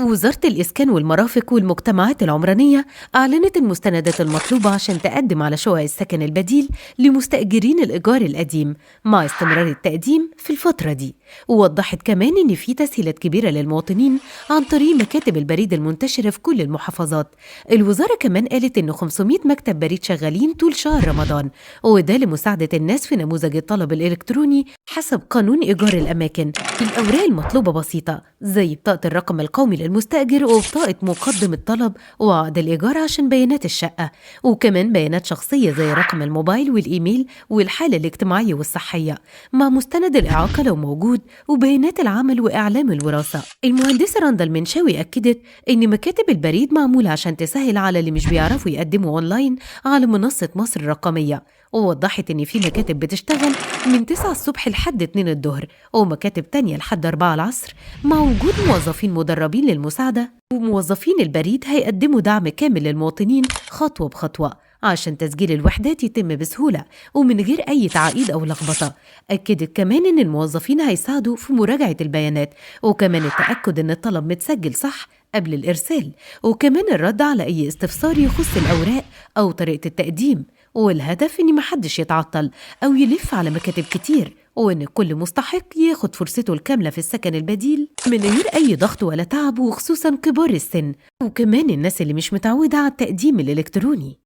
وزارة الإسكان والمرافق والمجتمعات العمرانية أعلنت المستندات المطلوبة عشان تقدم على شقق السكن البديل لمستأجرين الإيجار القديم مع استمرار التقديم في الفترة دي. ووضحت كمان إن في تسهيلات كبيرة للمواطنين عن طريق مكاتب البريد المنتشرة في كل المحافظات. الوزارة كمان قالت إن 500 مكتب بريد شغالين طول شهر رمضان، وده لمساعدة الناس في نموذج الطلب الإلكتروني حسب قانون إيجار الأماكن. الأوراق المطلوبة بسيطة زي بطاقة الرقم القومي للمستأجر وبطاقة مقدم الطلب وعقد الإيجار عشان بيانات الشقة، وكمان بيانات شخصية زي رقم الموبايل والإيميل والحالة الاجتماعية والصحية مع مستند الإعاقة لو موجود وبيانات العمل وإعلام الوراثة. المهندسة رندا المنشاوي أكدت إن مكاتب البريد معمولة عشان تسهل على اللي مش بيعرفوا يقدموا أونلاين على منصة مصر الرقمية، ووضحت إن في مكاتب بتشتغل من 9 الصبح لحد 2 الظهر ومكاتب تانية لحد 4 العصر مع وجود موظفين مدربين للمساعدة. وموظفين البريد هيقدموا دعم كامل للمواطنين خطوة بخطوة عشان تسجيل الوحدات يتم بسهولة ومن غير أي تعقيد أو لخبطة. أكدت كمان إن الموظفين هيساعدوا في مراجعة البيانات وكمان التأكد إن الطلب متسجل صح قبل الإرسال، وكمان الرد على أي استفسار يخص الأوراق أو طريقة التقديم. والهدف إن محدش يتعطل أو يلف على مكاتب كتير، وإن كل مستحق ياخد فرصته الكاملة في السكن البديل من غير أي ضغط ولا تعب، وخصوصا كبار السن وكمان الناس اللي مش متعودة على التقديم الإلكتروني.